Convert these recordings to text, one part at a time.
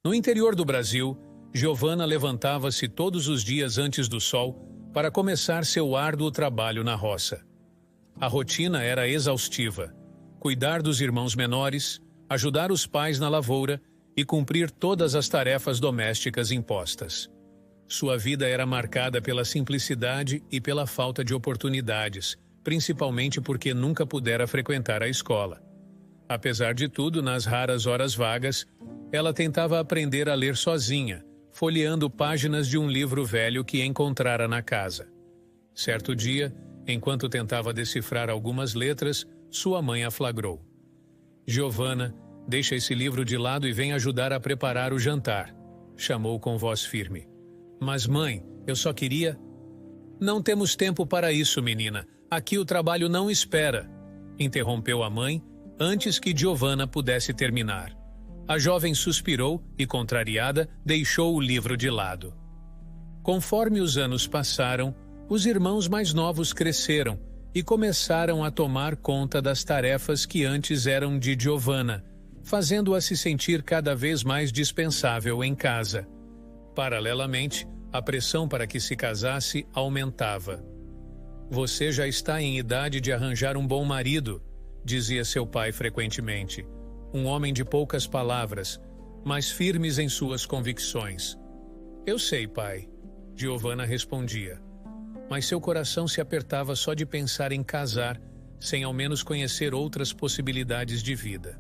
No interior do Brasil, Giovana levantava-se todos os dias antes do sol para começar seu árduo trabalho na roça. A rotina era exaustiva: cuidar dos irmãos menores, ajudar os pais na lavoura e cumprir todas as tarefas domésticas impostas. Sua vida era marcada pela simplicidade e pela falta de oportunidades, principalmente porque nunca pudera frequentar a escola. Apesar de tudo, nas raras horas vagas, ela tentava aprender a ler sozinha, folheando páginas de um livro velho que encontrara na casa. Certo dia, enquanto tentava decifrar algumas letras, sua mãe a flagrou. "Giovana, deixa esse livro de lado e vem ajudar a preparar o jantar", chamou com voz firme. "Mas mãe, eu só queria..." "Não temos tempo para isso, menina. Aqui o trabalho não espera", interrompeu a mãe, antes que Giovana pudesse terminar. A jovem suspirou e, contrariada, deixou o livro de lado. Conforme os anos passaram, os irmãos mais novos cresceram e começaram a tomar conta das tarefas que antes eram de Giovana, fazendo-a se sentir cada vez mais dispensável em casa. Paralelamente, a pressão para que se casasse aumentava. "Você já está em idade de arranjar um bom marido", dizia seu pai frequentemente. Um homem de poucas palavras, mas firmes em suas convicções. "Eu sei, pai", Giovana respondia. Mas seu coração se apertava só de pensar em casar, sem ao menos conhecer outras possibilidades de vida.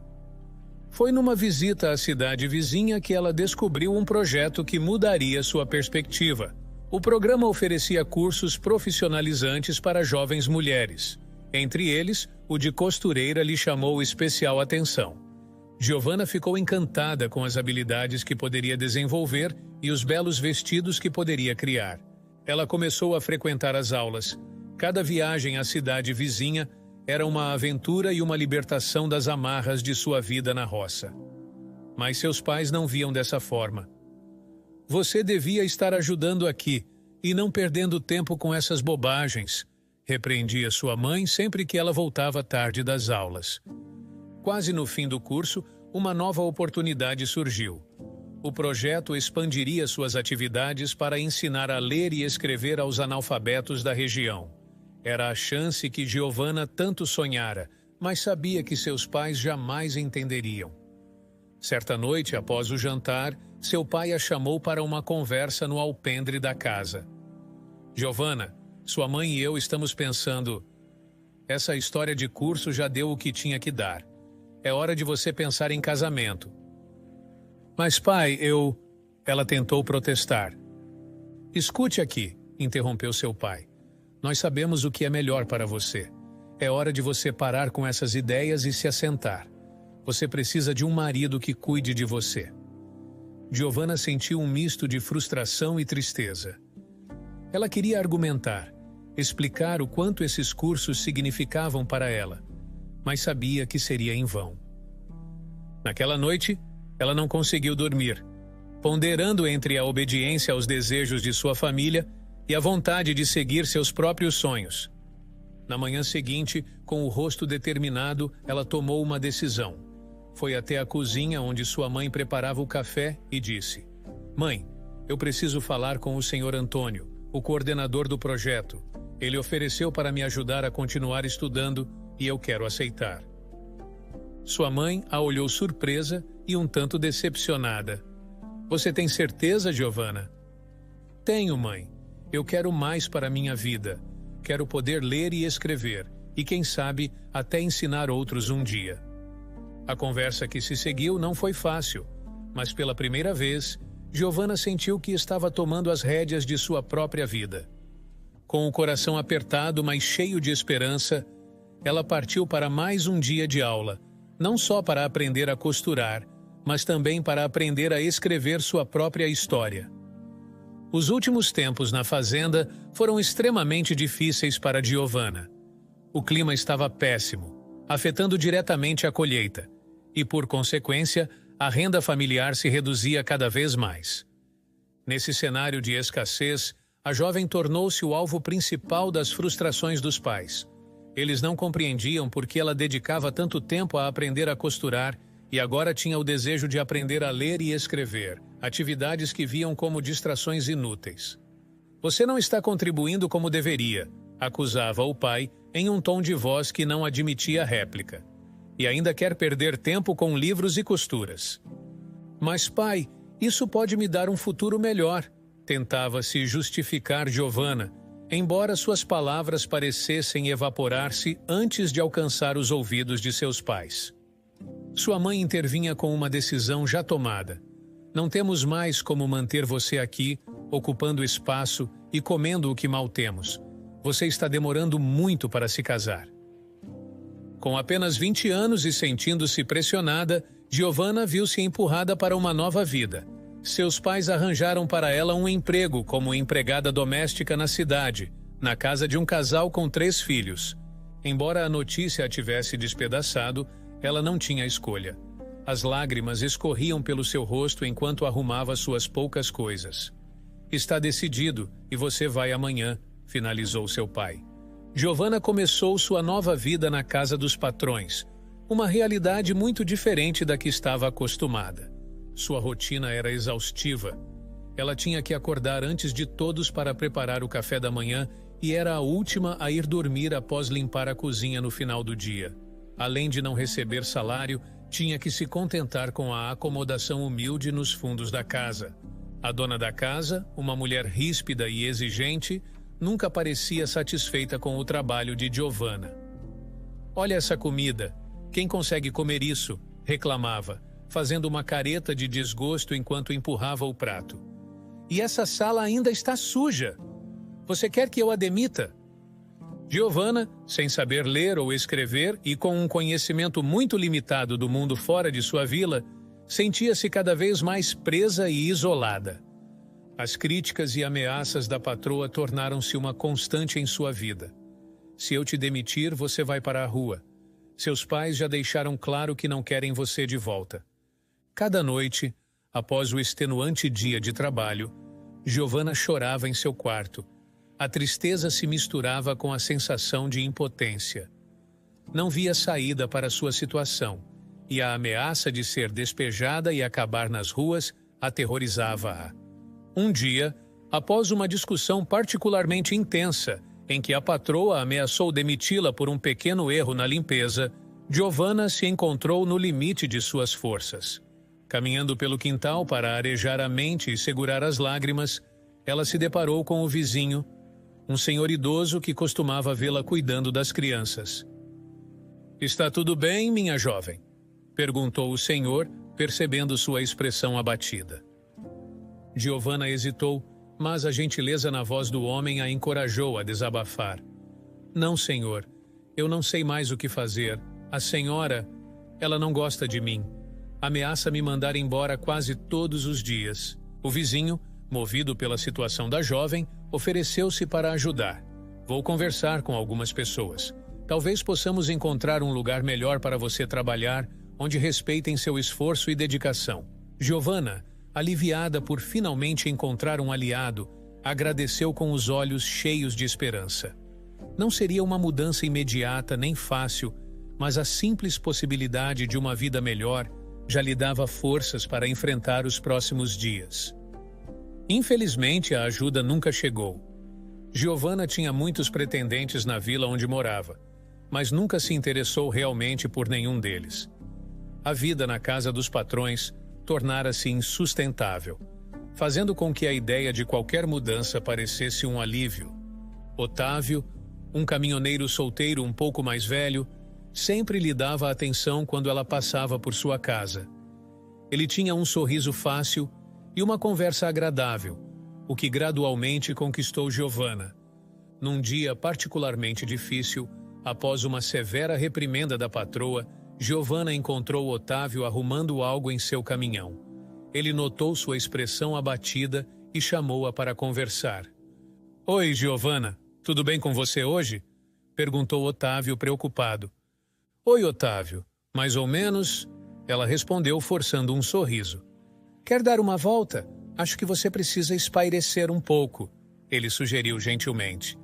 Foi numa visita à cidade vizinha que ela descobriu um projeto que mudaria sua perspectiva. O programa oferecia cursos profissionalizantes para jovens mulheres. Entre eles, o de costureira lhe chamou especial atenção. Giovana ficou encantada com as habilidades que poderia desenvolver e os belos vestidos que poderia criar. Ela começou a frequentar as aulas. Cada viagem à cidade vizinha era uma aventura e uma libertação das amarras de sua vida na roça. Mas seus pais não viam dessa forma. "Você devia estar ajudando aqui e não perdendo tempo com essas bobagens", repreendia sua mãe sempre que ela voltava tarde das aulas. Quase no fim do curso, uma nova oportunidade surgiu. O projeto expandiria suas atividades para ensinar a ler e escrever aos analfabetos da região. Era a chance que Giovana tanto sonhara, mas sabia que seus pais jamais entenderiam. Certa noite, após o jantar, seu pai a chamou para uma conversa no alpendre da casa. "Giovana, sua mãe e eu estamos pensando... Essa história de curso já deu o que tinha que dar. É hora de você pensar em casamento." "Mas pai, eu..." Ela tentou protestar. "Escute aqui", interrompeu seu pai. "Nós sabemos o que é melhor para você. É hora de você parar com essas ideias e se assentar. Você precisa de um marido que cuide de você." Giovana sentiu um misto de frustração e tristeza. Ela queria argumentar, explicar o quanto esses cursos significavam para ela, mas sabia que seria em vão. Naquela noite, ela não conseguiu dormir, ponderando entre a obediência aos desejos de sua família e a vontade de seguir seus próprios sonhos. Na manhã seguinte, com o rosto determinado, ela tomou uma decisão. Foi até a cozinha onde sua mãe preparava o café e disse: "Mãe, eu preciso falar com o Sr. Antônio, o coordenador do projeto. Ele ofereceu para me ajudar a continuar estudando e eu quero aceitar." Sua mãe a olhou surpresa e um tanto decepcionada. "Você tem certeza, Giovana?" "Tenho, mãe. Eu quero mais para minha vida. Quero poder ler e escrever, e quem sabe até ensinar outros um dia." A conversa que se seguiu não foi fácil, mas pela primeira vez, Giovana sentiu que estava tomando as rédeas de sua própria vida. Com o coração apertado, mas cheio de esperança, ela partiu para mais um dia de aula, não só para aprender a costurar, mas também para aprender a escrever sua própria história. Os últimos tempos na fazenda foram extremamente difíceis para Giovana. O clima estava péssimo, afetando diretamente a colheita, e, por consequência, a renda familiar se reduzia cada vez mais. Nesse cenário de escassez, a jovem tornou-se o alvo principal das frustrações dos pais. Eles não compreendiam por que ela dedicava tanto tempo a aprender a costurar e agora tinha o desejo de aprender a ler e escrever, atividades que viam como distrações inúteis. Você não está contribuindo como deveria, acusava o pai em um tom de voz que não admitia réplica. E ainda quer perder tempo com livros e costuras. Mas, pai, isso pode me dar um futuro melhor, tentava se justificar Giovanna, embora suas palavras parecessem evaporar-se antes de alcançar os ouvidos de seus pais. Sua mãe intervinha com uma decisão já tomada. Não temos mais como manter você aqui, ocupando espaço e comendo o que mal temos. Você está demorando muito para se casar. Com apenas 20 anos e sentindo-se pressionada, Giovanna viu-se empurrada para uma nova vida. Seus pais arranjaram para ela um emprego como empregada doméstica na cidade, na casa de um casal com 3 filhos. Embora a notícia a tivesse despedaçado, ela não tinha escolha. As lágrimas escorriam pelo seu rosto enquanto arrumava suas poucas coisas. Está decidido e você vai amanhã, finalizou seu pai. Giovanna começou sua nova vida na casa dos patrões, uma realidade muito diferente da que estava acostumada. Sua rotina era exaustiva. Ela tinha que acordar antes de todos para preparar o café da manhã e era a última a ir dormir após limpar a cozinha no final do dia. Além de não receber salário, tinha que se contentar com a acomodação humilde nos fundos da casa. A dona da casa, uma mulher ríspida e exigente, nunca parecia satisfeita com o trabalho de Giovanna. Olha essa comida. Quem consegue comer isso? Reclamava, fazendo uma careta de desgosto enquanto empurrava o prato. E essa sala ainda está suja. Você quer que eu a demita? Giovanna, sem saber ler ou escrever e com um conhecimento muito limitado do mundo fora de sua vila, sentia-se cada vez mais presa e isolada. As críticas e ameaças da patroa tornaram-se uma constante em sua vida. Se eu te demitir, você vai para a rua. Seus pais já deixaram claro que não querem você de volta. Cada noite, após o extenuante dia de trabalho, Giovanna chorava em seu quarto. A tristeza se misturava com a sensação de impotência. Não via saída para sua situação, e a ameaça de ser despejada e acabar nas ruas aterrorizava-a. Um dia, após uma discussão particularmente intensa, em que a patroa ameaçou demiti-la por um pequeno erro na limpeza, Giovanna se encontrou no limite de suas forças. Caminhando pelo quintal para arejar a mente e segurar as lágrimas, ela se deparou com o vizinho, um senhor idoso que costumava vê-la cuidando das crianças. "Está tudo bem, minha jovem?" perguntou o senhor, percebendo sua expressão abatida. Giovanna hesitou, mas a gentileza na voz do homem a encorajou a desabafar. "Não, senhor. Eu não sei mais o que fazer. A senhora, ela não gosta de mim. Ameaça me mandar embora quase todos os dias." O vizinho, movido pela situação da jovem, ofereceu-se para ajudar. "Vou conversar com algumas pessoas. Talvez possamos encontrar um lugar melhor para você trabalhar, onde respeitem seu esforço e dedicação." Giovanna, aliviada por finalmente encontrar um aliado, agradeceu com os olhos cheios de esperança. Não seria uma mudança imediata nem fácil, mas a simples possibilidade de uma vida melhor já lhe dava forças para enfrentar os próximos dias. Infelizmente, a ajuda nunca chegou. Giovanna tinha muitos pretendentes na vila onde morava, mas nunca se interessou realmente por nenhum deles. A vida na casa dos patrões tornara-se insustentável, fazendo com que a ideia de qualquer mudança parecesse um alívio. Otávio, um caminhoneiro solteiro um pouco mais velho, sempre lhe dava atenção quando ela passava por sua casa. Ele tinha um sorriso fácil e uma conversa agradável, o que gradualmente conquistou Giovanna. Num dia particularmente difícil, após uma severa reprimenda da patroa, Giovanna encontrou Otávio arrumando algo em seu caminhão. Ele notou sua expressão abatida e chamou-a para conversar. "Oi, Giovanna, tudo bem com você hoje?" perguntou Otávio preocupado. "Oi, Otávio, mais ou menos," ela respondeu forçando um sorriso. "Quer dar uma volta? Acho que você precisa espairecer um pouco," ele sugeriu gentilmente.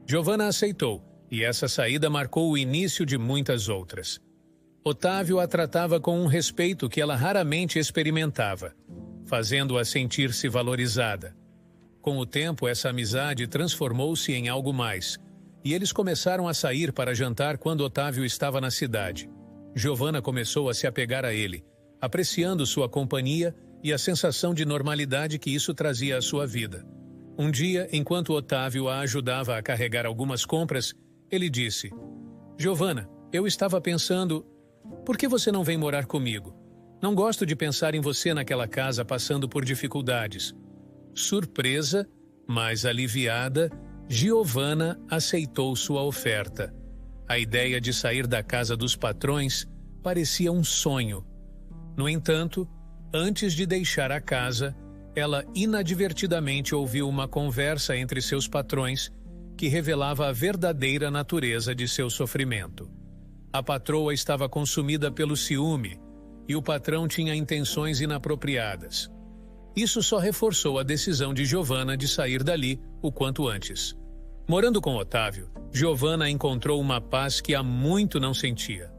Giovanna aceitou, e essa saída marcou o início de muitas outras. Otávio a tratava com um respeito que ela raramente experimentava, fazendo-a sentir-se valorizada. Com o tempo, essa amizade transformou-se em algo mais, e eles começaram a sair para jantar quando Otávio estava na cidade. Giovanna começou a se apegar a ele, apreciando sua companhia e a sensação de normalidade que isso trazia à sua vida. Um dia, enquanto Otávio a ajudava a carregar algumas compras, ele disse: Giovanna, eu estava pensando, por que você não vem morar comigo? Não gosto de pensar em você naquela casa passando por dificuldades. Surpresa, mas aliviada, Giovanna aceitou sua oferta. A ideia de sair da casa dos patrões parecia um sonho. No entanto, antes de deixar a casa, ela inadvertidamente ouviu uma conversa entre seus patrões que revelava a verdadeira natureza de seu sofrimento. A patroa estava consumida pelo ciúme e o patrão tinha intenções inapropriadas. Isso só reforçou a decisão de Giovanna de sair dali o quanto antes. Morando com Otávio, Giovanna encontrou uma paz que há muito não sentia.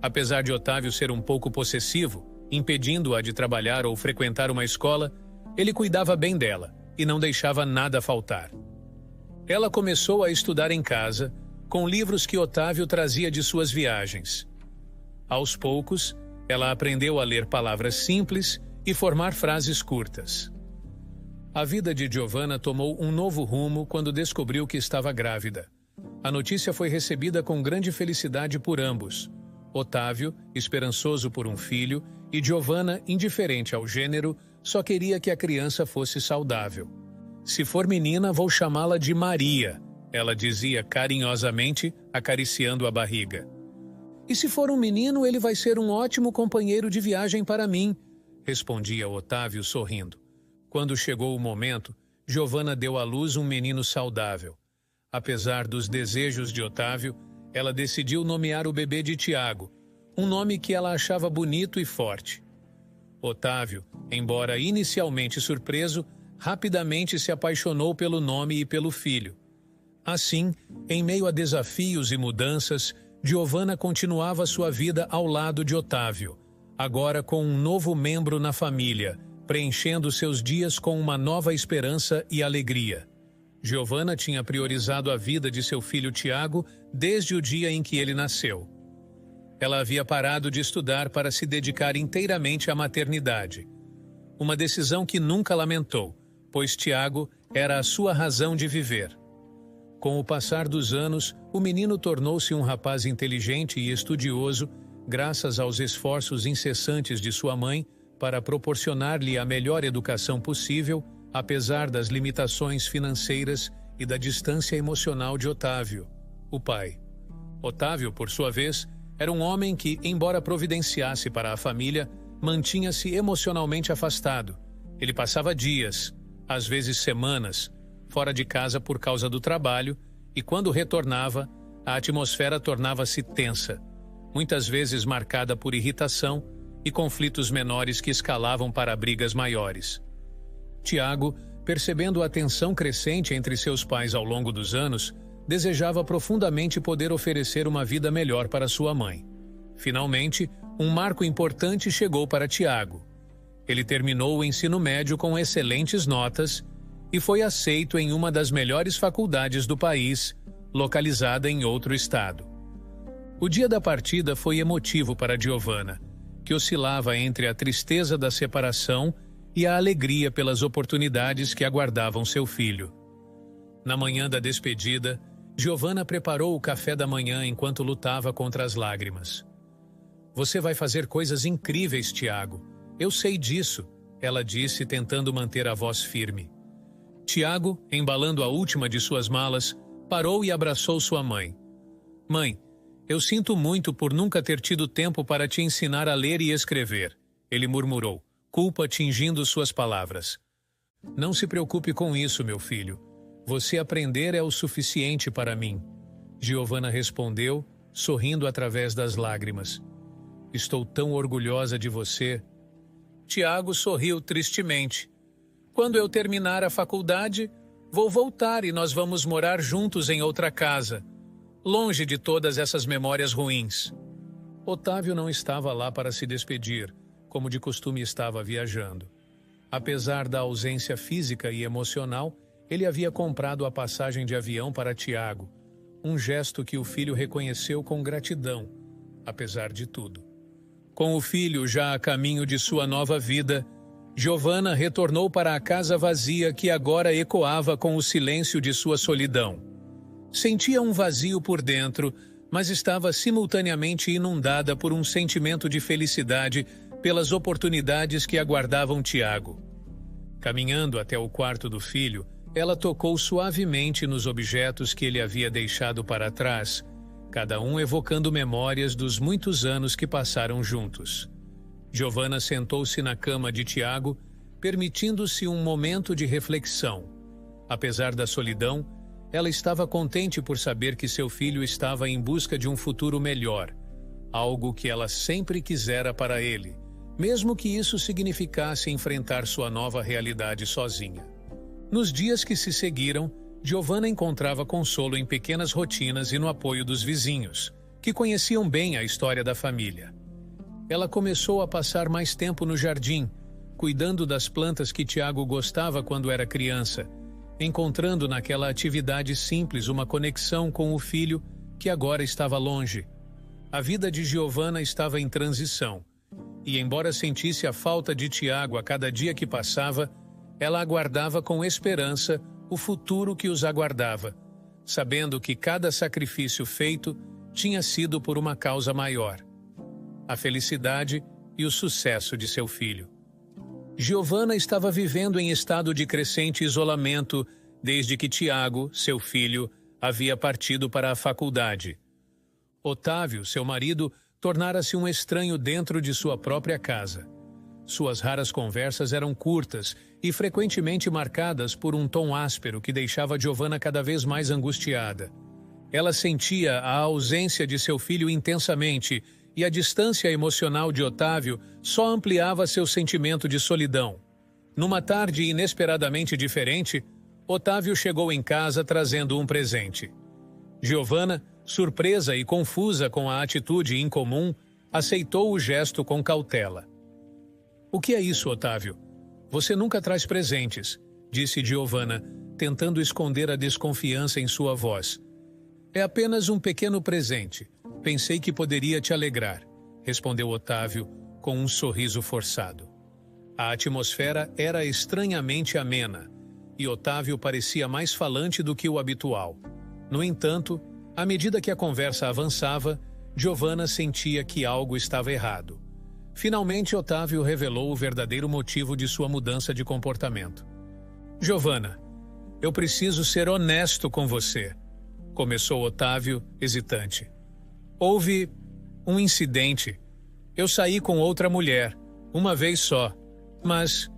Apesar de Otávio ser um pouco possessivo, impedindo-a de trabalhar ou frequentar uma escola, ele cuidava bem dela e não deixava nada faltar. Ela começou a estudar em casa, com livros que Otávio trazia de suas viagens. Aos poucos, ela aprendeu a ler palavras simples e formar frases curtas. A vida de Giovanna tomou um novo rumo quando descobriu que estava grávida. A notícia foi recebida com grande felicidade por ambos. Otávio, esperançoso por um filho, e Giovanna, indiferente ao gênero, só queria que a criança fosse saudável. Se for menina, vou chamá-la de Maria, ela dizia carinhosamente, acariciando a barriga. E se for um menino, ele vai ser um ótimo companheiro de viagem para mim, respondia Otávio sorrindo. Quando chegou o momento, Giovanna deu à luz um menino saudável. Apesar dos desejos de Otávio, ela decidiu nomear o bebê de Tiago, um nome que ela achava bonito e forte. Otávio, embora inicialmente surpreso, rapidamente se apaixonou pelo nome e pelo filho. Assim, em meio a desafios e mudanças, Giovanna continuava sua vida ao lado de Otávio, agora com um novo membro na família, preenchendo seus dias com uma nova esperança e alegria. Giovanna tinha priorizado a vida de seu filho Tiago desde o dia em que ele nasceu. Ela havia parado de estudar para se dedicar inteiramente à maternidade. Uma decisão que nunca lamentou, pois Tiago era a sua razão de viver. Com o passar dos anos, o menino tornou-se um rapaz inteligente e estudioso, graças aos esforços incessantes de sua mãe para proporcionar-lhe a melhor educação possível, apesar das limitações financeiras e da distância emocional de Otávio, o pai. Otávio, por sua vez, era um homem que, embora providenciasse para a família, mantinha-se emocionalmente afastado. Ele passava dias, às vezes semanas, fora de casa por causa do trabalho, e quando retornava, a atmosfera tornava-se tensa, muitas vezes marcada por irritação e conflitos menores que escalavam para brigas maiores. Tiago, percebendo a tensão crescente entre seus pais ao longo dos anos, desejava profundamente poder oferecer uma vida melhor para sua mãe. Finalmente, um marco importante chegou para Tiago. Ele terminou o ensino médio com excelentes notas e foi aceito em uma das melhores faculdades do país, localizada em outro estado. O dia da partida foi emotivo para Giovanna, que oscilava entre a tristeza da separação e a alegria pelas oportunidades que aguardavam seu filho. Na manhã da despedida, Giovanna preparou o café da manhã enquanto lutava contra as lágrimas. Você vai fazer coisas incríveis, Tiago. Eu sei disso, ela disse, tentando manter a voz firme. Tiago, embalando a última de suas malas, parou e abraçou sua mãe. Mãe, eu sinto muito por nunca ter tido tempo para te ensinar a ler e escrever, ele murmurou, culpa tingindo suas palavras. Não se preocupe com isso, meu filho. Você aprender é o suficiente para mim. Giovanna respondeu, sorrindo através das lágrimas. Estou tão orgulhosa de você. Tiago sorriu tristemente. Quando eu terminar a faculdade, vou voltar e nós vamos morar juntos em outra casa, longe de todas essas memórias ruins. Otávio não estava lá para se despedir, como de costume estava viajando. Apesar da ausência física e emocional, ele havia comprado a passagem de avião para Tiago, um gesto que o filho reconheceu com gratidão, apesar de tudo. Com o filho já a caminho de sua nova vida, Giovanna retornou para a casa vazia que agora ecoava com o silêncio de sua solidão. Sentia um vazio por dentro, mas estava simultaneamente inundada por um sentimento de felicidade pelas oportunidades que aguardavam Tiago. Caminhando até o quarto do filho, ela tocou suavemente nos objetos que ele havia deixado para trás, cada um evocando memórias dos muitos anos que passaram juntos. Giovanna sentou-se na cama de Tiago, permitindo-se um momento de reflexão. Apesar da solidão, ela estava contente por saber que seu filho estava em busca de um futuro melhor, algo que ela sempre quisera para ele, mesmo que isso significasse enfrentar sua nova realidade sozinha. Nos dias que se seguiram, Giovanna encontrava consolo em pequenas rotinas e no apoio dos vizinhos, que conheciam bem a história da família. Ela começou a passar mais tempo no jardim, cuidando das plantas que Tiago gostava quando era criança, encontrando naquela atividade simples uma conexão com o filho que agora estava longe. A vida de Giovanna estava em transição, e embora sentisse a falta de Tiago a cada dia que passava, ela aguardava com esperança o futuro que os aguardava, sabendo que cada sacrifício feito tinha sido por uma causa maior: a felicidade e o sucesso de seu filho. Giovanna estava vivendo em estado de crescente isolamento desde que Tiago, seu filho, havia partido para a faculdade. Otávio, seu marido, tornara-se um estranho dentro de sua própria casa. Suas raras conversas eram curtas e frequentemente marcadas por um tom áspero que deixava Giovanna cada vez mais angustiada. Ela sentia a ausência de seu filho intensamente e a distância emocional de Otávio só ampliava seu sentimento de solidão. Numa tarde inesperadamente diferente, Otávio chegou em casa trazendo um presente. Giovanna, surpresa e confusa com a atitude incomum, aceitou o gesto com cautela. "O que é isso, Otávio? Você nunca traz presentes", disse Giovanna, tentando esconder a desconfiança em sua voz. "É apenas um pequeno presente. Pensei que poderia te alegrar", respondeu Otávio com um sorriso forçado. A atmosfera era estranhamente amena, e Otávio parecia mais falante do que o habitual. No entanto, à medida que a conversa avançava, Giovanna sentia que algo estava errado. Finalmente, Otávio revelou o verdadeiro motivo de sua mudança de comportamento. "Giovanna, eu preciso ser honesto com você", começou Otávio, hesitante. "Houve um incidente. Eu saí com outra mulher, uma vez só, mas..."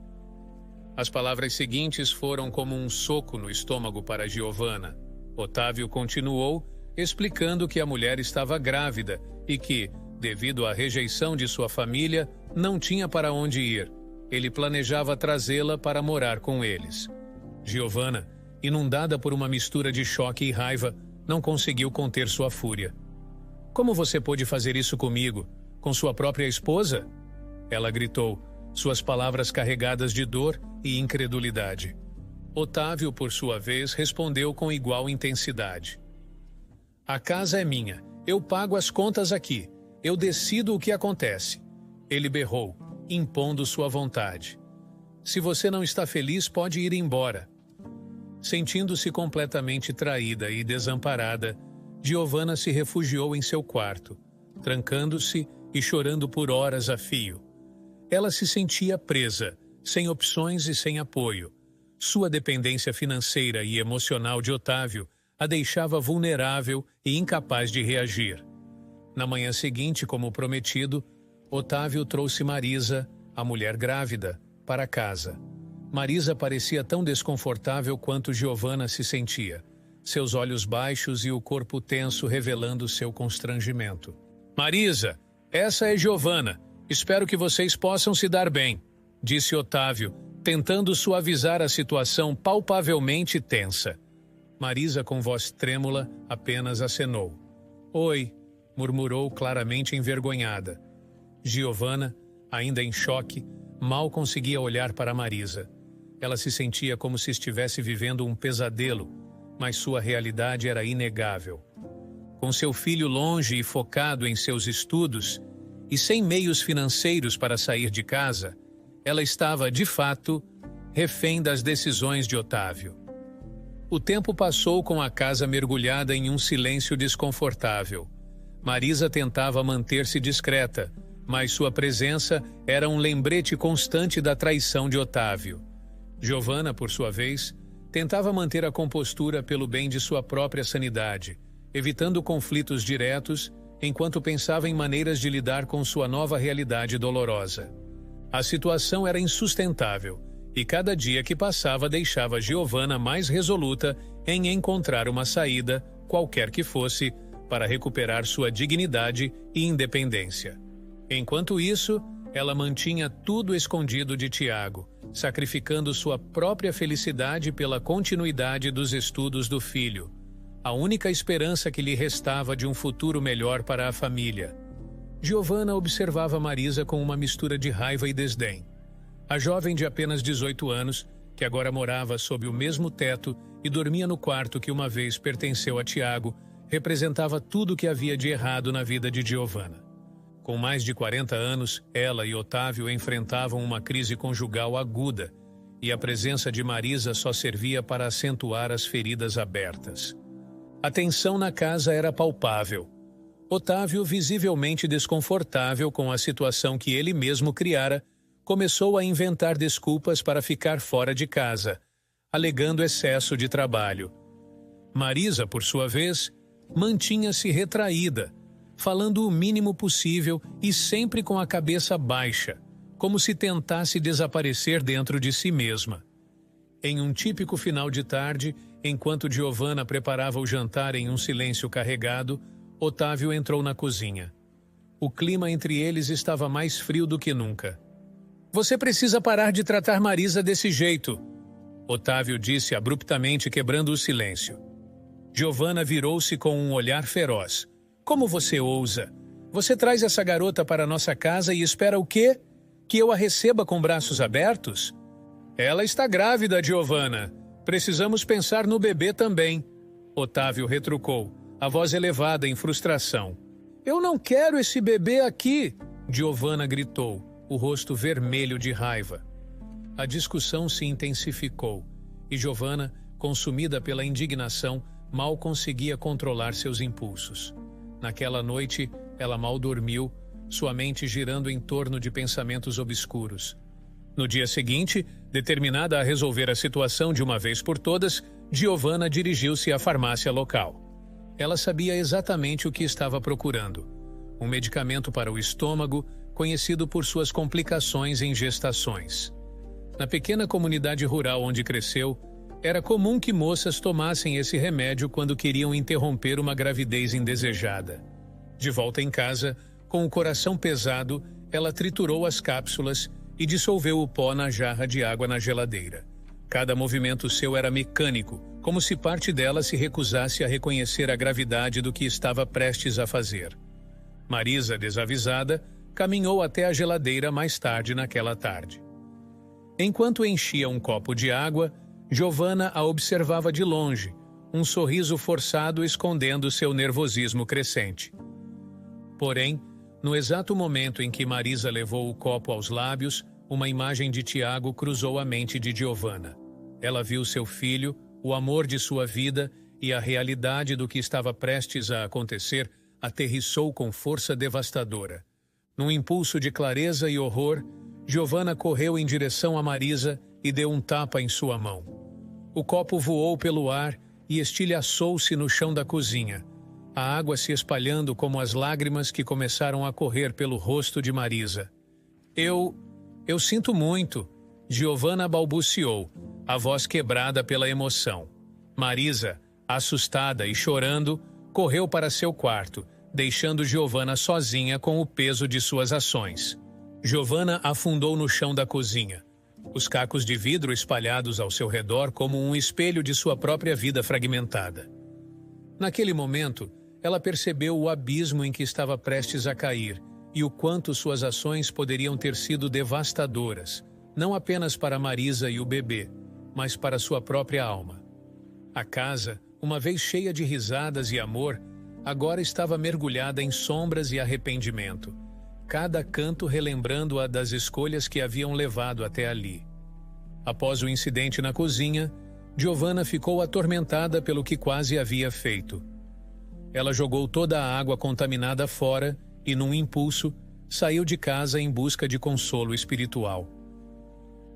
As palavras seguintes foram como um soco no estômago para Giovanna. Otávio continuou, explicando que a mulher estava grávida e que, devido à rejeição de sua família, não tinha para onde ir. Ele planejava trazê-la para morar com eles. Giovanna, inundada por uma mistura de choque e raiva, não conseguiu conter sua fúria. "Como você pôde fazer isso comigo? Com sua própria esposa?" Ela gritou, suas palavras carregadas de dor e incredulidade. Otávio, por sua vez, respondeu com igual intensidade. "A casa é minha. Eu pago as contas aqui. Eu decido o que acontece." Ele berrou, impondo sua vontade. "Se você não está feliz, pode ir embora." Sentindo-se completamente traída e desamparada, Giovanna se refugiou em seu quarto, trancando-se e chorando por horas a fio. Ela se sentia presa, sem opções e sem apoio. Sua dependência financeira e emocional de Otávio a deixava vulnerável e incapaz de reagir. Na manhã seguinte, como prometido, Otávio trouxe Marisa, a mulher grávida, para casa. Marisa parecia tão desconfortável quanto Giovanna se sentia, seus olhos baixos e o corpo tenso revelando seu constrangimento. "Marisa, essa é Giovanna. Espero que vocês possam se dar bem", disse Otávio, tentando suavizar a situação palpavelmente tensa. Marisa, com voz trêmula, apenas acenou. "Oi", murmurou claramente envergonhada. Giovanna, ainda em choque, mal conseguia olhar para Marisa. Ela se sentia como se estivesse vivendo um pesadelo, mas sua realidade era inegável. Com seu filho longe e focado em seus estudos, e sem meios financeiros para sair de casa, ela estava, de fato, refém das decisões de Otávio. O tempo passou com a casa mergulhada em um silêncio desconfortável. Marisa tentava manter-se discreta, mas sua presença era um lembrete constante da traição de Otávio. Giovanna, por sua vez, tentava manter a compostura pelo bem de sua própria sanidade, evitando conflitos diretos, enquanto pensava em maneiras de lidar com sua nova realidade dolorosa. A situação era insustentável, e cada dia que passava deixava Giovanna mais resoluta em encontrar uma saída, qualquer que fosse, para recuperar sua dignidade e independência. Enquanto isso, ela mantinha tudo escondido de Tiago, sacrificando sua própria felicidade pela continuidade dos estudos do filho, a única esperança que lhe restava de um futuro melhor para a família. Giovanna observava Marisa com uma mistura de raiva e desdém. A jovem de apenas 18 anos, que agora morava sob o mesmo teto e dormia no quarto que uma vez pertenceu a Tiago, representava tudo o que havia de errado na vida de Giovanna. Com mais de 40 anos, ela e Otávio enfrentavam uma crise conjugal aguda, e a presença de Marisa só servia para acentuar as feridas abertas. A tensão na casa era palpável. Otávio, visivelmente desconfortável com a situação que ele mesmo criara, começou a inventar desculpas para ficar fora de casa, alegando excesso de trabalho. Marisa, por sua vez, mantinha-se retraída, falando o mínimo possível e sempre com a cabeça baixa, como se tentasse desaparecer dentro de si mesma. Em um típico final de tarde, enquanto Giovanna preparava o jantar em um silêncio carregado, Otávio entrou na cozinha. O clima entre eles estava mais frio do que nunca. "Você precisa parar de tratar Marisa desse jeito", Otávio disse abruptamente, quebrando o silêncio. Giovanna virou-se com um olhar feroz. "Como você ousa? Você traz essa garota para nossa casa e espera o quê? Que eu a receba com braços abertos? Ela está grávida, Giovanna. Precisamos pensar no bebê também", Otávio retrucou, a voz elevada em frustração. "Eu não quero esse bebê aqui", Giovanna gritou, o rosto vermelho de raiva. A discussão se intensificou, e Giovanna, consumida pela indignação, mal conseguia controlar seus impulsos. Naquela noite, ela mal dormiu, sua mente girando em torno de pensamentos obscuros. No dia seguinte, determinada a resolver a situação de uma vez por todas, Giovanna dirigiu-se à farmácia local. Ela sabia exatamente o que estava procurando: um medicamento para o estômago, conhecido por suas complicações em gestações. Na pequena comunidade rural onde cresceu, era comum que moças tomassem esse remédio quando queriam interromper uma gravidez indesejada. De volta em casa, com o coração pesado, ela triturou as cápsulas e dissolveu o pó na jarra de água na geladeira. Cada movimento seu era mecânico, como se parte dela se recusasse a reconhecer a gravidade do que estava prestes a fazer. Marisa, desavisada, caminhou até a geladeira mais tarde naquela tarde. Enquanto enchia um copo de água, Giovanna a observava de longe, um sorriso forçado escondendo seu nervosismo crescente. Porém, no exato momento em que Marisa levou o copo aos lábios, uma imagem de Tiago cruzou a mente de Giovanna. Ela viu seu filho, o amor de sua vida, e a realidade do que estava prestes a acontecer aterrissou com força devastadora. Num impulso de clareza e horror, Giovanna correu em direção a Marisa e deu um tapa em sua mão. O copo voou pelo ar e estilhaçou-se no chão da cozinha, a água se espalhando como as lágrimas que começaram a correr pelo rosto de Marisa. Eu sinto muito", Giovanna balbuciou, a voz quebrada pela emoção. Marisa, assustada e chorando, correu para seu quarto, deixando Giovanna sozinha com o peso de suas ações. Giovanna afundou no chão da cozinha, os cacos de vidro espalhados ao seu redor como um espelho de sua própria vida fragmentada. Naquele momento, ela percebeu o abismo em que estava prestes a cair e o quanto suas ações poderiam ter sido devastadoras, não apenas para Marisa e o bebê, mas para sua própria alma. A casa, uma vez cheia de risadas e amor, agora estava mergulhada em sombras e arrependimento, cada canto relembrando-a das escolhas que haviam levado até ali. Após o incidente na cozinha, Giovanna ficou atormentada pelo que quase havia feito. Ela jogou toda a água contaminada fora e, num impulso, saiu de casa em busca de consolo espiritual.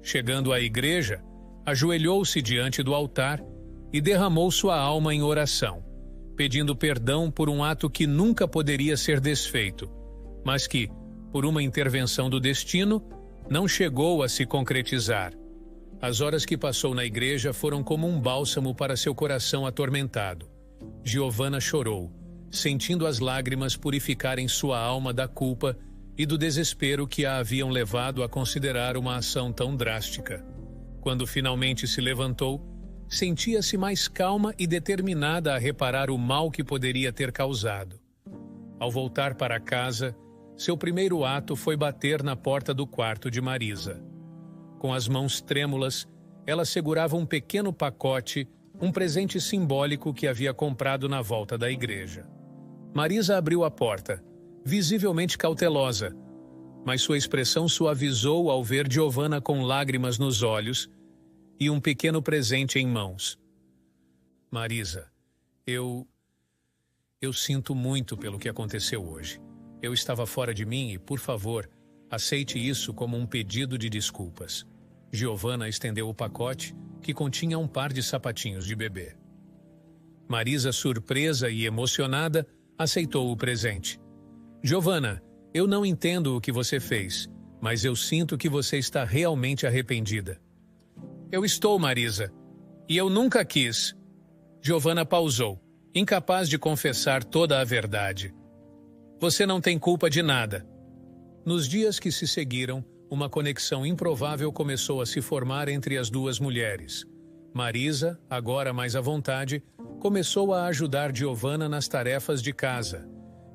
Chegando à igreja, ajoelhou-se diante do altar e derramou sua alma em oração, pedindo perdão por um ato que nunca poderia ser desfeito, mas que, por uma intervenção do destino, não chegou a se concretizar. As horas que passou na igreja foram como um bálsamo para seu coração atormentado. Giovanna chorou, sentindo as lágrimas purificarem sua alma da culpa e do desespero que a haviam levado a considerar uma ação tão drástica. Quando finalmente se levantou, sentia-se mais calma e determinada a reparar o mal que poderia ter causado. Ao voltar para casa, seu primeiro ato foi bater na porta do quarto de Marisa. Com as mãos trêmulas, ela segurava um pequeno pacote, um presente simbólico que havia comprado na volta da igreja. Marisa abriu a porta, visivelmente cautelosa, mas sua expressão suavizou ao ver Giovanna com lágrimas nos olhos e um pequeno presente em mãos. Marisa, eu sinto muito pelo que aconteceu hoje. Eu estava fora de mim e, por favor, aceite isso como um pedido de desculpas. Giovanna estendeu o pacote, que continha um par de sapatinhos de bebê. Marisa, surpresa e emocionada, aceitou o presente. Giovanna, eu não entendo o que você fez, mas eu sinto que você está realmente arrependida. Eu estou, Marisa, e eu nunca quis. Giovanna pausou, incapaz de confessar toda a verdade. Você não tem culpa de nada. Nos dias que se seguiram, uma conexão improvável começou a se formar entre as duas mulheres. Marisa, agora mais à vontade, começou a ajudar Giovanna nas tarefas de casa,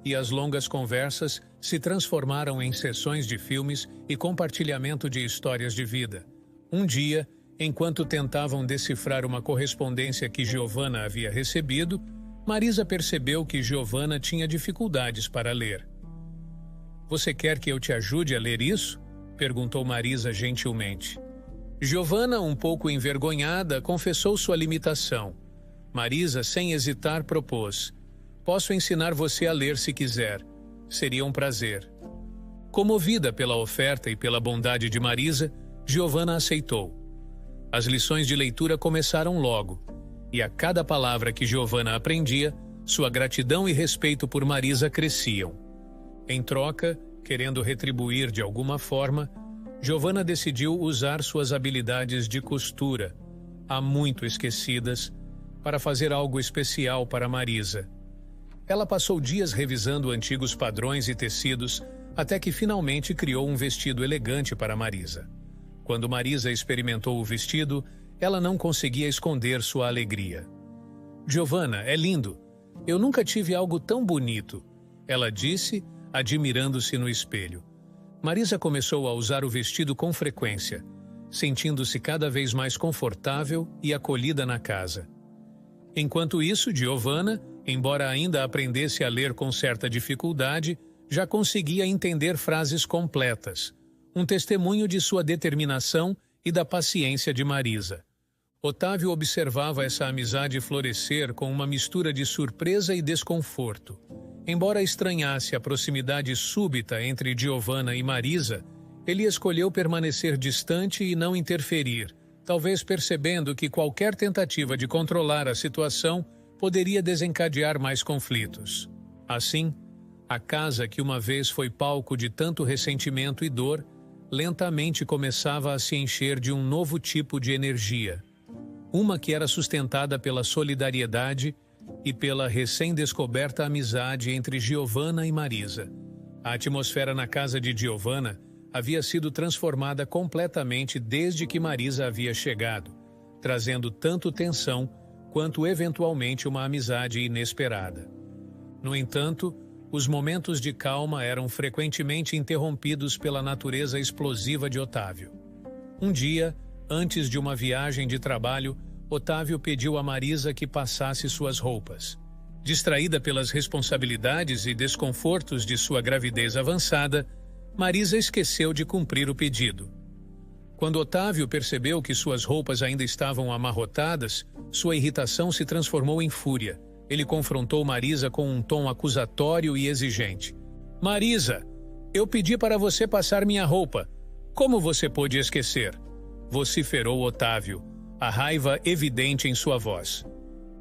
e as longas conversas se transformaram em sessões de filmes e compartilhamento de histórias de vida. Um dia, enquanto tentavam decifrar uma correspondência que Giovanna havia recebido, Marisa percebeu que Giovanna tinha dificuldades para ler. Você quer que eu te ajude a ler isso? Perguntou Marisa gentilmente. Giovanna, um pouco envergonhada, confessou sua limitação. Marisa, sem hesitar, propôs. Posso ensinar você a ler se quiser. Seria um prazer. Comovida pela oferta e pela bondade de Marisa, Giovanna aceitou. As lições de leitura começaram logo, e a cada palavra que Giovanna aprendia, sua gratidão e respeito por Marisa cresciam. Em troca, querendo retribuir de alguma forma, Giovanna decidiu usar suas habilidades de costura, há muito esquecidas, para fazer algo especial para Marisa. Ela passou dias revisando antigos padrões e tecidos, até que finalmente criou um vestido elegante para Marisa. Quando Marisa experimentou o vestido, ela não conseguia esconder sua alegria. Giovanna, é lindo. Eu nunca tive algo tão bonito, ela disse, admirando-se no espelho. Marisa começou a usar o vestido com frequência, sentindo-se cada vez mais confortável e acolhida na casa. Enquanto isso, Giovanna, embora ainda aprendesse a ler com certa dificuldade, já conseguia entender frases completas, um testemunho de sua determinação e da paciência de Marisa. Otávio observava essa amizade florescer com uma mistura de surpresa e desconforto. Embora estranhasse a proximidade súbita entre Giovanna e Marisa, ele escolheu permanecer distante e não interferir, talvez percebendo que qualquer tentativa de controlar a situação poderia desencadear mais conflitos. Assim, a casa que uma vez foi palco de tanto ressentimento e dor, lentamente começava a se encher de um novo tipo de energia. Uma que era sustentada pela solidariedade e pela recém-descoberta amizade entre Giovanna e Marisa. A atmosfera na casa de Giovanna havia sido transformada completamente desde que Marisa havia chegado, trazendo tanto tensão quanto eventualmente uma amizade inesperada. No entanto, os momentos de calma eram frequentemente interrompidos pela natureza explosiva de Otávio. Um dia, antes de uma viagem de trabalho, Otávio pediu a Marisa que passasse suas roupas. Distraída pelas responsabilidades e desconfortos de sua gravidez avançada, Marisa esqueceu de cumprir o pedido. Quando Otávio percebeu que suas roupas ainda estavam amarrotadas, sua irritação se transformou em fúria. Ele confrontou Marisa com um tom acusatório e exigente. "Marisa, eu pedi para você passar minha roupa. Como você pôde esquecer?" vociferou Otávio, a raiva evidente em sua voz.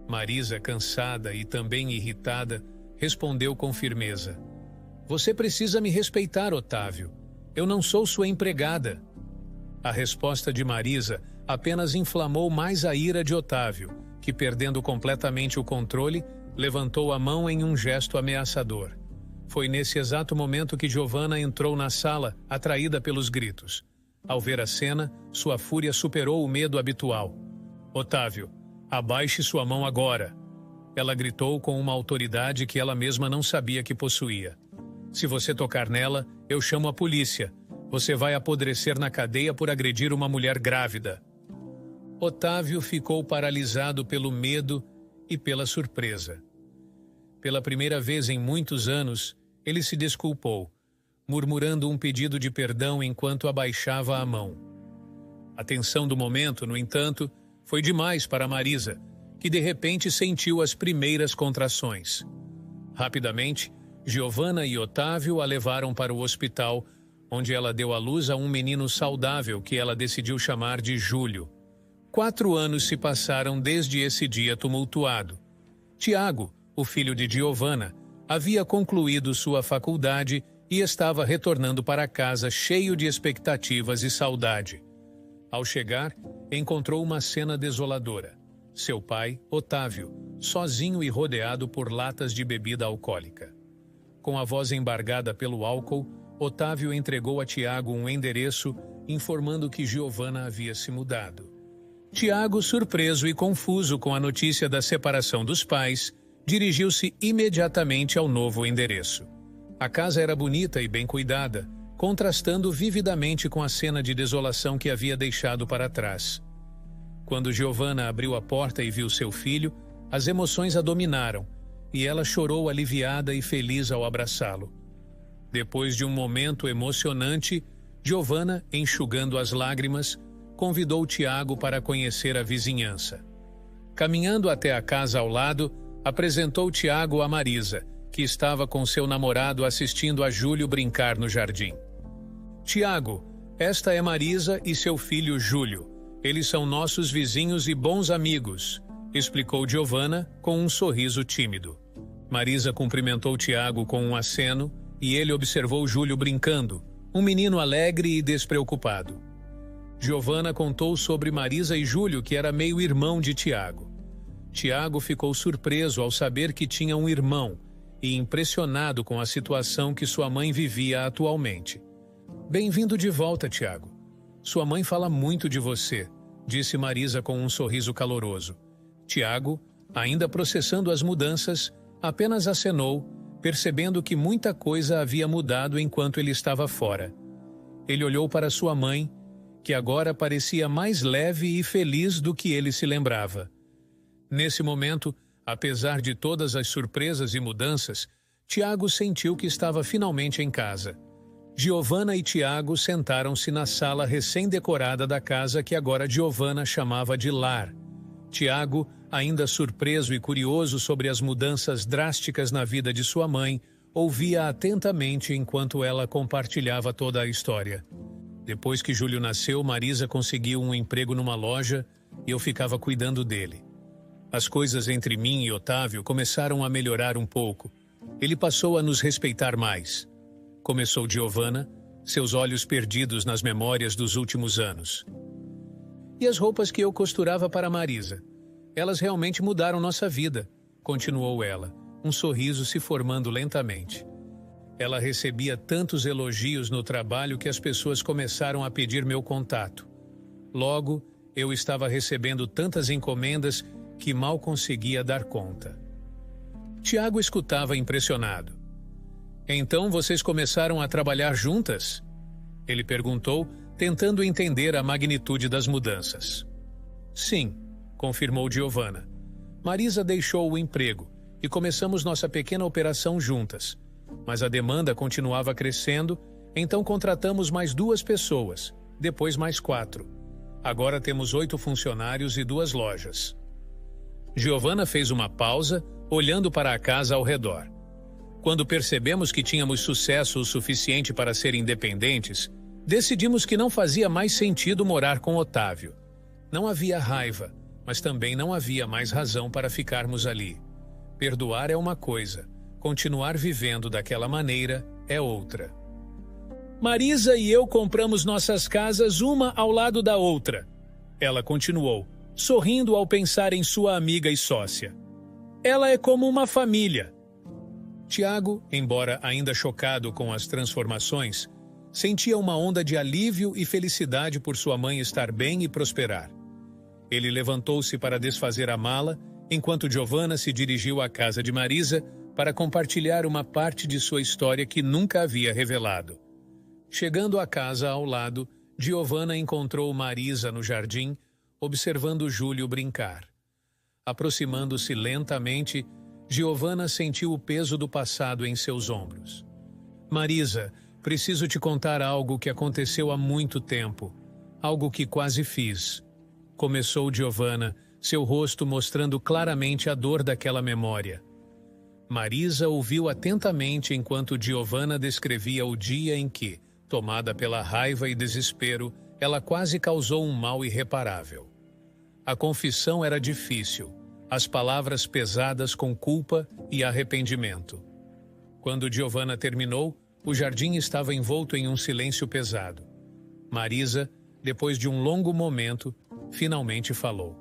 Marisa, cansada e também irritada, respondeu com firmeza. "Você precisa me respeitar, Otávio. Eu não sou sua empregada." A resposta de Marisa apenas inflamou mais a ira de Otávio, que, perdendo completamente o controle, levantou a mão em um gesto ameaçador. Foi nesse exato momento que Giovanna entrou na sala, atraída pelos gritos. Ao ver a cena, sua fúria superou o medo habitual. "Otávio, abaixe sua mão agora!" Ela gritou com uma autoridade que ela mesma não sabia que possuía. "Se você tocar nela, eu chamo a polícia. Você vai apodrecer na cadeia por agredir uma mulher grávida." Otávio ficou paralisado pelo medo e pela surpresa. Pela primeira vez em muitos anos, ele se desculpou, murmurando um pedido de perdão enquanto abaixava a mão. A tensão do momento, no entanto, foi demais para Marisa, que de repente sentiu as primeiras contrações. Rapidamente, Giovanna e Otávio a levaram para o hospital, onde ela deu à luz a um menino saudável que ela decidiu chamar de Júlio. 4 anos se passaram desde esse dia tumultuado. Tiago, o filho de Giovanna, havia concluído sua faculdade e estava retornando para casa cheio de expectativas e saudade. Ao chegar, encontrou uma cena desoladora. Seu pai, Otávio, sozinho e rodeado por latas de bebida alcoólica. Com a voz embargada pelo álcool, Otávio entregou a Tiago um endereço, informando que Giovanna havia se mudado. Tiago, surpreso e confuso com a notícia da separação dos pais, dirigiu-se imediatamente ao novo endereço. A casa era bonita e bem cuidada, contrastando vividamente com a cena de desolação que havia deixado para trás. Quando Giovanna abriu a porta e viu seu filho, as emoções a dominaram, e ela chorou aliviada e feliz ao abraçá-lo. Depois de um momento emocionante, Giovanna, enxugando as lágrimas, convidou Tiago para conhecer a vizinhança. Caminhando até a casa ao lado, apresentou Tiago a Marisa, que estava com seu namorado assistindo a Júlio brincar no jardim. "Tiago, esta é Marisa e seu filho Júlio. Eles são nossos vizinhos e bons amigos", explicou Giovanna com um sorriso tímido. Marisa cumprimentou Tiago com um aceno e ele observou Júlio brincando, um menino alegre e despreocupado. Giovanna contou sobre Marisa e Júlio, que era meio-irmão de Tiago. Tiago ficou surpreso ao saber que tinha um irmão e impressionado com a situação que sua mãe vivia atualmente. "Bem-vindo de volta, Tiago. Sua mãe fala muito de você", disse Marisa com um sorriso caloroso. Tiago, ainda processando as mudanças, apenas acenou, percebendo que muita coisa havia mudado enquanto ele estava fora. Ele olhou para sua mãe, que agora parecia mais leve e feliz do que ele se lembrava. Nesse momento, apesar de todas as surpresas e mudanças, Tiago sentiu que estava finalmente em casa. Giovanna e Tiago sentaram-se na sala recém-decorada da casa que agora Giovanna chamava de lar. Tiago, ainda surpreso e curioso sobre as mudanças drásticas na vida de sua mãe, ouvia atentamente enquanto ela compartilhava toda a história. Depois que Júlio nasceu, Marisa conseguiu um emprego numa loja e eu ficava cuidando dele. As coisas entre mim e Otávio começaram a melhorar um pouco. Ele passou a nos respeitar mais. Começou Giovanna, seus olhos perdidos nas memórias dos últimos anos. "E as roupas que eu costurava para Marisa? Elas realmente mudaram nossa vida", continuou ela, um sorriso se formando lentamente. Ela recebia tantos elogios no trabalho que as pessoas começaram a pedir meu contato. Logo, eu estava recebendo tantas encomendas que mal conseguia dar conta. Tiago escutava impressionado. Então vocês começaram a trabalhar juntas? Ele perguntou, tentando entender a magnitude das mudanças. Sim, confirmou Giovanna. Marisa deixou o emprego e começamos nossa pequena operação juntas. Mas a demanda continuava crescendo, então contratamos mais 2 pessoas, depois mais 4. Agora temos 8 funcionários e 2 lojas. Giovanna fez uma pausa, olhando para a casa ao redor. Quando percebemos que tínhamos sucesso o suficiente para ser independentes, decidimos que não fazia mais sentido morar com Otávio. Não havia raiva, mas também não havia mais razão para ficarmos ali. Perdoar é uma coisa, continuar vivendo daquela maneira é outra. Marisa e eu compramos nossas casas uma ao lado da outra. Ela continuou, sorrindo ao pensar em sua amiga e sócia. Ela é como uma família. Tiago, embora ainda chocado com as transformações, sentia uma onda de alívio e felicidade por sua mãe estar bem e prosperar. Ele levantou-se para desfazer a mala, enquanto Giovanna se dirigiu à casa de Marisa para compartilhar uma parte de sua história que nunca havia revelado. Chegando à casa ao lado, Giovanna encontrou Marisa no jardim, observando Júlio brincar. Aproximando-se lentamente, Giovanna sentiu o peso do passado em seus ombros. Marisa, preciso te contar algo que aconteceu há muito tempo. Algo que quase fiz. Começou Giovanna, seu rosto mostrando claramente a dor daquela memória. Marisa ouviu atentamente enquanto Giovanna descrevia o dia em que, tomada pela raiva e desespero, ela quase causou um mal irreparável. A confissão era difícil, as palavras pesadas com culpa e arrependimento. Quando Giovanna terminou, o jardim estava envolto em um silêncio pesado. Marisa, depois de um longo momento, finalmente falou.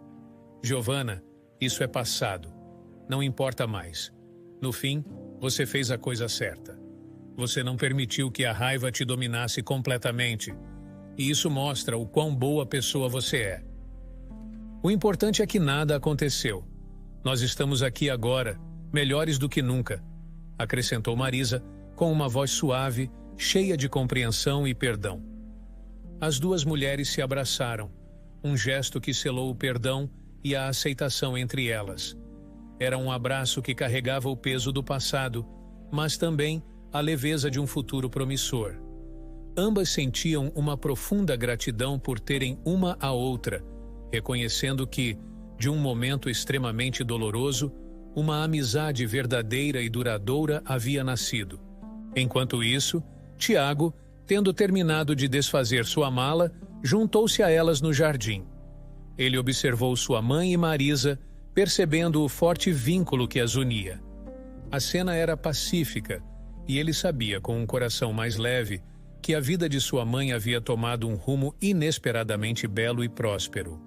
Giovanna, isso é passado. Não importa mais. No fim, você fez a coisa certa. Você não permitiu que a raiva te dominasse completamente. E isso mostra o quão boa pessoa você é. O importante é que nada aconteceu. Nós estamos aqui agora, melhores do que nunca, acrescentou Marisa, com uma voz suave, cheia de compreensão e perdão. As 2 mulheres se abraçaram, um gesto que selou o perdão e a aceitação entre elas. Era um abraço que carregava o peso do passado, mas também a leveza de um futuro promissor. Ambas sentiam uma profunda gratidão por terem uma a outra, reconhecendo que, de um momento extremamente doloroso, uma amizade verdadeira e duradoura havia nascido. Enquanto isso, Tiago, tendo terminado de desfazer sua mala, juntou-se a elas no jardim. Ele observou sua mãe e Marisa, percebendo o forte vínculo que as unia. A cena era pacífica, e ele sabia, com um coração mais leve, que a vida de sua mãe havia tomado um rumo inesperadamente belo e próspero.